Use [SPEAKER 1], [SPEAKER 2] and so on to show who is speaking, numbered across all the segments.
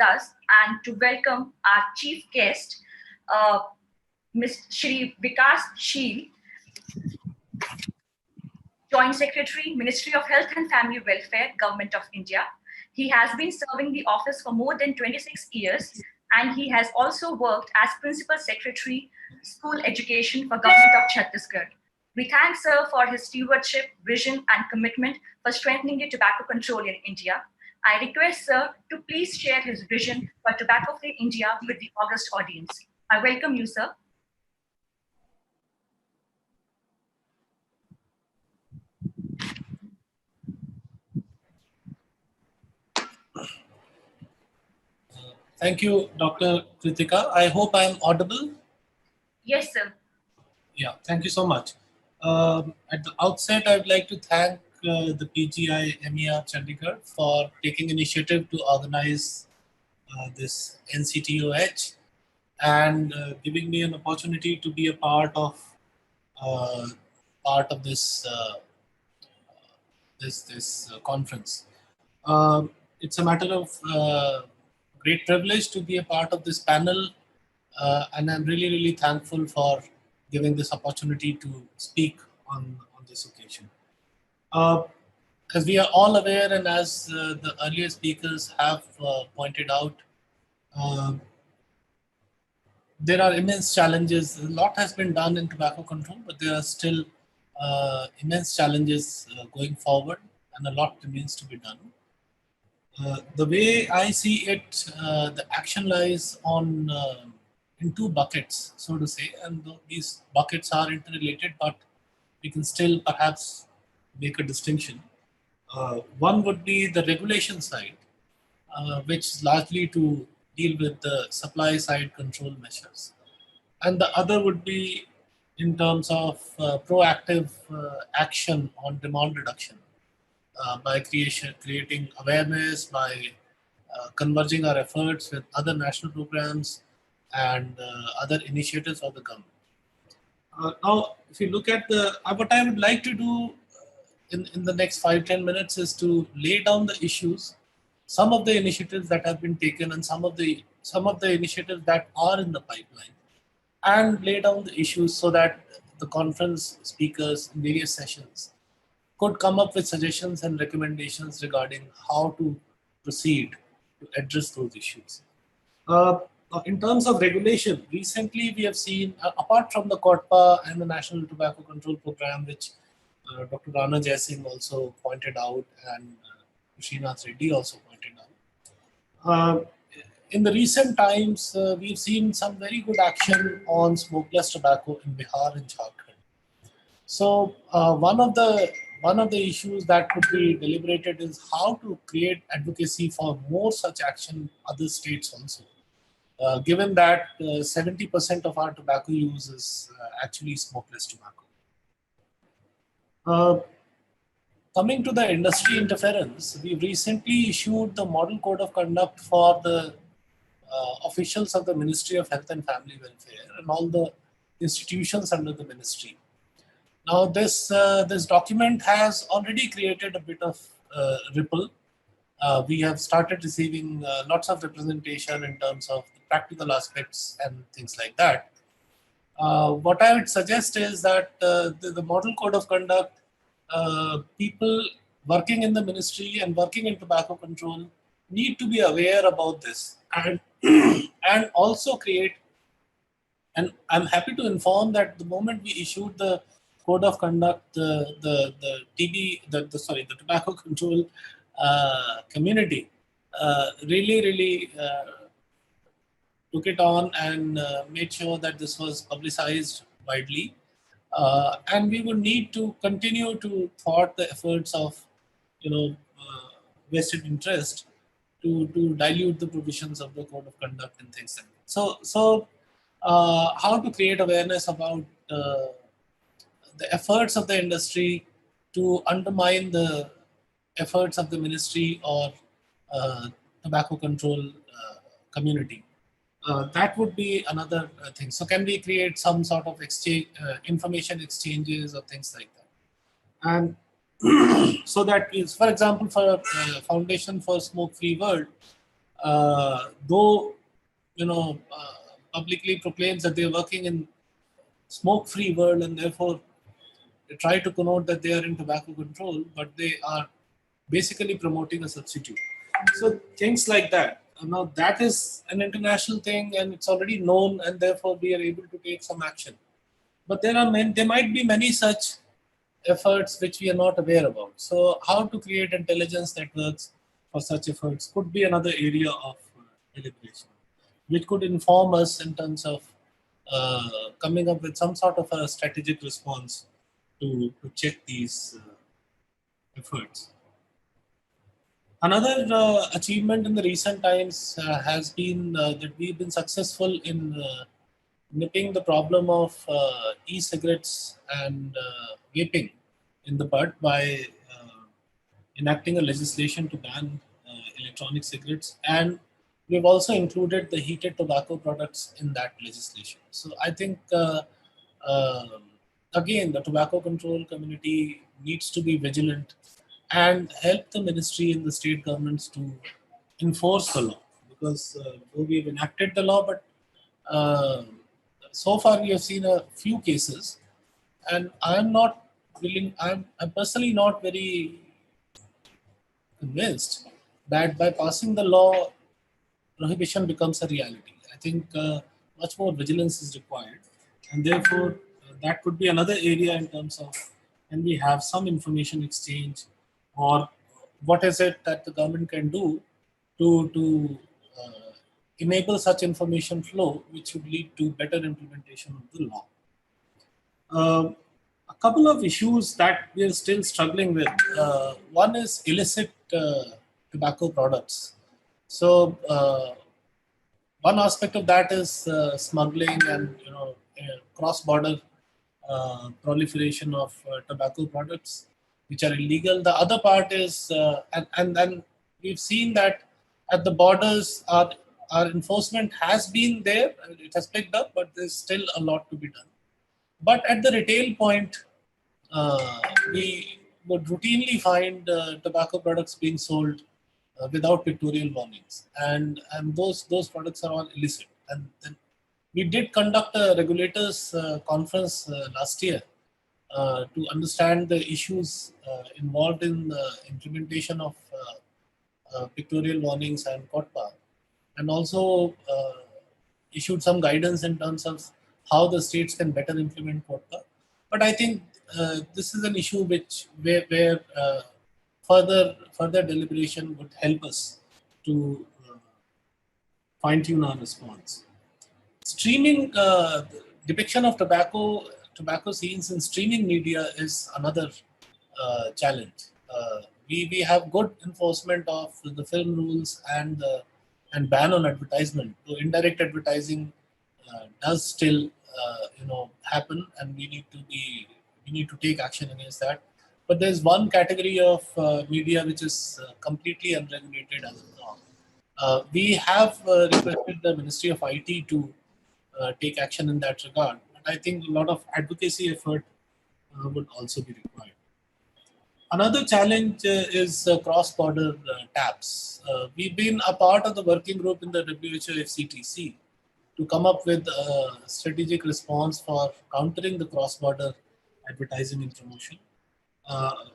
[SPEAKER 1] with us and to welcome our chief guest, Ms. Shri Vikas Sheel, Joint Secretary, Ministry of Health and Family Welfare, Government of India. He has been serving the office for more than 26 years, and he has also worked as Principal Secretary, School Education for Government of Chhattisgarh. We thank Sir for his stewardship, vision, and commitment for strengthening the tobacco control in India. I request Sir to please share his vision for tobacco-free India with the august audience. I welcome you, Sir.
[SPEAKER 2] Thank you, Dr. Kritika. I hope I am audible.
[SPEAKER 1] Yes, sir.
[SPEAKER 2] Yeah, thank you so much. At the outset, I would like to thank the PGI MER Chandigarh for taking initiative to organize this NCTOH and giving me an opportunity to be a part of this conference. It's a matter of great privilege to be a part of this panel, and I'm really thankful for giving this opportunity to speak on this occasion. As we are all aware, and as the earlier speakers have pointed out, there are immense challenges. A lot has been done in tobacco control, but there are still immense challenges going forward, and a lot remains to be done. The way I see it, the action lies on in two buckets, so to say, and these buckets are interrelated, but we can still perhaps make a distinction. One would be the regulation side, which is largely to deal with the supply side control measures. And the other would be in terms of proactive action on demand reduction by creating awareness, by converging our efforts with other national programs and other initiatives of the government. Now, if you look at what I would like to do in the next 5-10 minutes is to lay down the issues, some of the initiatives that have been taken, and some of the initiatives that are in the pipeline, and lay down the issues so that the conference speakers in various sessions could come up with suggestions and recommendations regarding how to proceed to address those issues. In terms of regulation, recently we have seen, apart from the COTPA and the National Tobacco Control Program, which Dr. Rana Jaisingh also pointed out, and Srinath Reddy also pointed out. In the recent times, we've seen some very good action on smokeless tobacco in Bihar and Jharkhand. So one of the issues that could be deliberated is how to create advocacy for more such action in other states also. Given that 70% of our tobacco use is actually smokeless tobacco. Coming to the industry interference, we recently issued the Model Code of Conduct for the officials of the Ministry of Health and Family Welfare and all the institutions under the ministry. Now, this document has already created a bit of ripple. We have started receiving lots of representation in terms of the practical aspects and things like that. What I would suggest is that the Model Code of Conduct, people working in the ministry and working in tobacco control need to be aware about this and and also create. And I'm happy to inform that the moment we issued the Code of Conduct, the tobacco control community really took it on and made sure that this was publicized widely. And we would need to continue to thwart the efforts of, vested interest to dilute the provisions of the Code of Conduct and things like that. So how to create awareness about the efforts of the industry to undermine the efforts of the ministry or tobacco control community. That would be another thing. So can we create some sort of exchange, information exchanges or things like that? And so that is, for example, for Foundation for Smoke Free World, though publicly proclaims that they're working in smoke-free world and therefore they try to connote that they are in tobacco control, but they are basically promoting a substitute. So things like that. Now that is an international thing and it's already known, and therefore we are able to take some action. But there might be many such efforts which we are not aware about. So how to create intelligence networks for such efforts could be another area of deliberation, which could inform us in terms of coming up with some sort of a strategic response to check these efforts. Another achievement in the recent times has been that we've been successful in nipping the problem of e-cigarettes and vaping in the bud by enacting a legislation to ban electronic cigarettes, and we've also included the heated tobacco products in that legislation. So I think um again the tobacco control community needs to be vigilant and help the ministry and the state governments to enforce the law, because though we've enacted the law, but uh, so far we have seen a few cases, and I'm not willing. I'm personally not very convinced that by passing the law, prohibition becomes a reality. I think much more vigilance is required, and therefore that could be another area in terms of can we have some information exchange, or what is it that the government can do to enable such information flow, which would lead to better implementation of the law. Um, a couple of issues that we are still struggling with. One is illicit tobacco products. So one aspect of that is smuggling and cross-border proliferation of tobacco products, which are illegal. The other part is, and then we've seen that at the borders, our enforcement has been there. It has picked up, but there's still a lot to be done. But at the retail point, uh, we would routinely find tobacco products being sold without pictorial warnings, and those products are all illicit. And then we did conduct a regulators conference last year to understand the issues involved in the implementation of pictorial warnings and COTPA, and also issued some guidance in terms of how the states can better implement COTPA. But I think this is an issue where further deliberation would help us to fine tune our response. Streaming depiction of tobacco scenes in streaming media is another challenge. We have good enforcement of the film rules and ban on advertisement. So indirect advertising does still happen, and we need to take action against that. But there's one category of media which is completely unregulated as of now. We have requested the Ministry of IT to take action in that regard. But I think a lot of advocacy effort would also be required. Another challenge is cross-border taps. We've been a part of the working group in the WHO FCTC to come up with a strategic response for countering the cross-border advertising and promotion.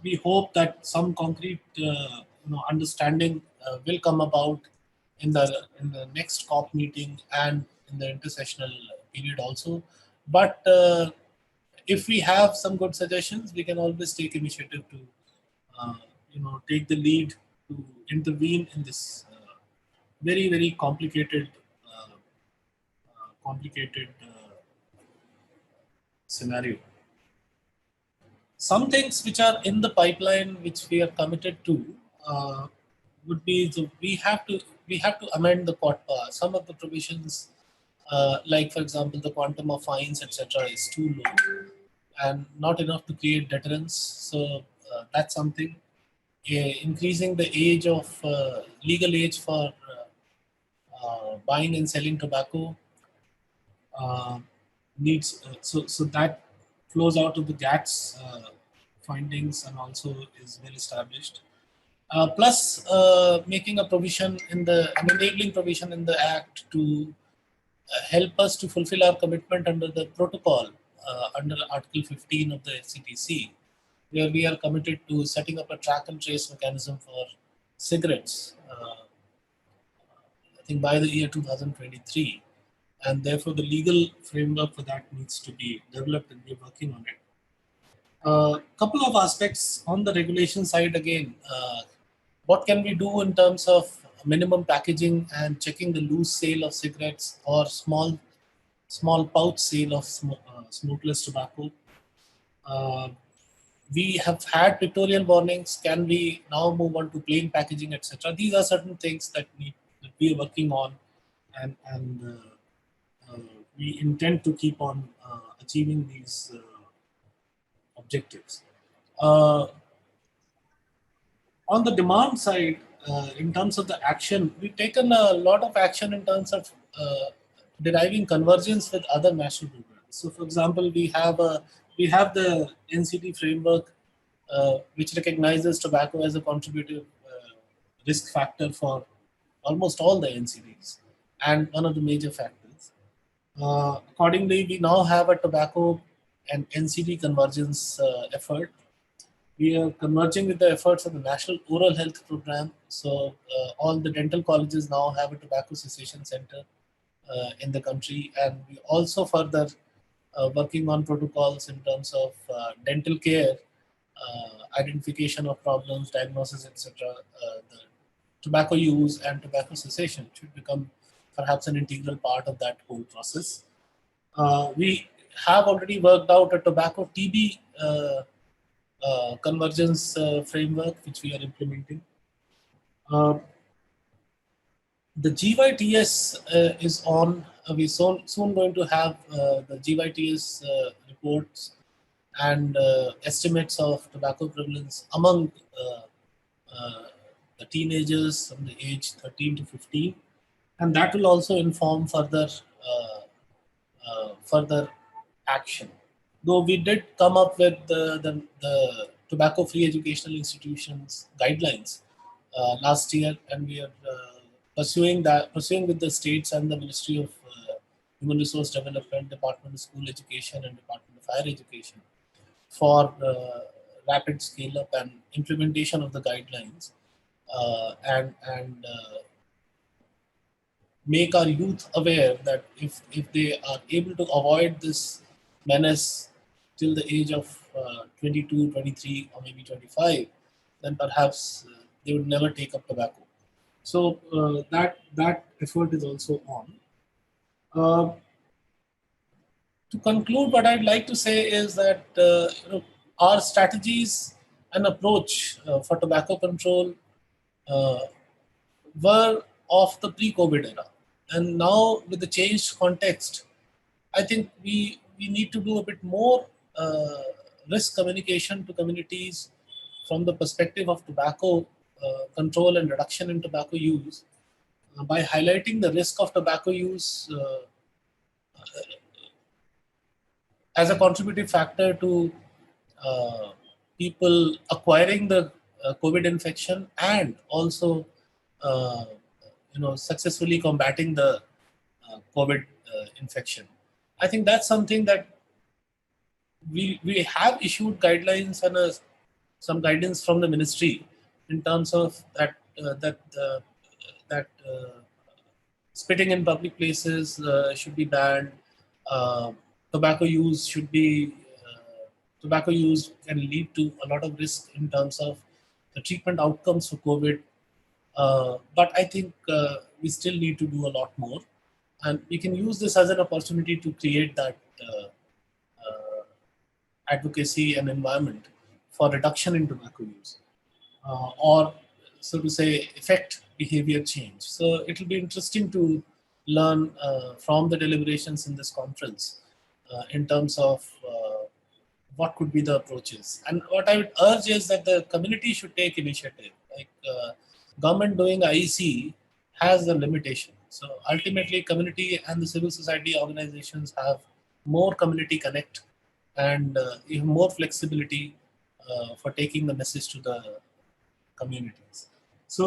[SPEAKER 2] We hope that some concrete understanding will come about in the next COP meeting and in the intersessional period also. But if we have some good suggestions, we can always take initiative to uh, take the lead to intervene in this very complicated scenario. Some things which are in the pipeline, which we are committed to, uh, would be we have to amend the COTPA. Some of the provisions, like for example, the quantum of fines, etc., is too low and not enough to create deterrence. So that's something. Increasing the age of legal age for buying and selling tobacco uh, needs so that flows out of the GATS findings and also is well established. plus making a provision in an enabling provision in the Act to help us to fulfill our commitment under the protocol under Article 15 of the FCTC, where we are committed to setting up a track and trace mechanism for cigarettes, I think by the year 2023. And therefore, the legal framework for that needs to be developed, and we're working on it. A couple of aspects on the regulation side again. What can we do in terms of minimum packaging and checking the loose sale of cigarettes or small pouch sale of smokeless tobacco? We have had pictorial warnings. Can we now move on to plain packaging, etc.? These are certain things that we are working on, and we intend to keep on achieving these objectives. On the demand side, in terms of the action, we've taken a lot of action in terms of deriving convergence with other national programs. So, for example, we have the NCT framework, which recognizes tobacco as a contributive risk factor for almost all the NCTs and one of the major factors. Accordingly, we now have a tobacco and NCT convergence effort. We are converging with the efforts of the National Oral Health Program. So all the dental colleges now have a tobacco cessation center in the country, and we also further working on protocols in terms of dental care, identification of problems, diagnosis, etc. The tobacco use and tobacco cessation should become perhaps an integral part of that whole process. We have already worked out a tobacco TB convergence framework, which we are implementing. The GYTS is on. We're soon going to have the GYTS reports and estimates of tobacco prevalence among the teenagers from the age 13 to 15, and that will also inform further action. Though we did come up with the tobacco-free educational institutions guidelines last year, and we are pursuing with the states and the Ministry of Human Resource Development, Department of School Education, and Department of Higher Education for rapid scale-up and implementation of the guidelines, and make our youth aware that if they are able to avoid this menace till the age of 22, 23, or maybe 25, then perhaps they would never take up tobacco. So that effort is also on. To conclude, what I'd like to say is that our strategies and approach for tobacco control were of the pre-COVID era. And now with the changed context, I think we need to do a bit more risk communication to communities from the perspective of tobacco control and reduction in tobacco use by highlighting the risk of tobacco use as a contributing factor to people acquiring the COVID infection and also successfully combating the COVID infection. I think that's something that we have issued guidelines and some guidance from the ministry in terms of that spitting in public places should be banned. Tobacco use can lead to a lot of risk in terms of the treatment outcomes for COVID. But I think we still need to do a lot more. And we can use this as an opportunity to create that advocacy and environment for reduction in tobacco use, or so to say, affect behavior change. So it will be interesting to learn from the deliberations in this conference in terms of what could be the approaches. And what I would urge is that the community should take initiative. Like government doing IEC has a limitation. So ultimately, community and the civil society organizations have more community connect and even more flexibility for taking the message to the communities. So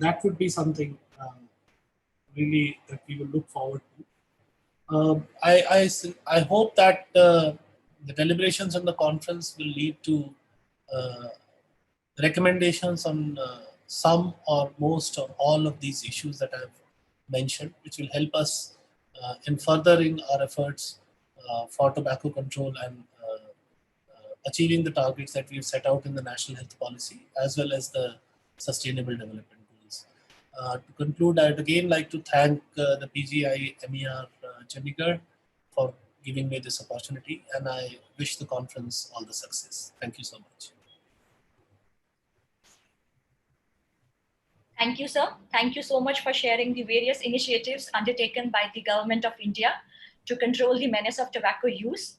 [SPEAKER 2] that would be something really that we will look forward to. I hope that the deliberations in the conference will lead to uh, recommendations on some or most or all of these issues that I've mentioned, which will help us in furthering our efforts for tobacco control and achieving the targets that we've set out in the National Health Policy as well as the Sustainable Development Goals. To conclude, I'd again like to thank the PGI MER Chandigarh for giving me this opportunity, and I wish the conference all the success. Thank you so much.
[SPEAKER 1] Thank you, sir. Thank you so much for sharing the various initiatives undertaken by the Government of India to control the menace of tobacco use.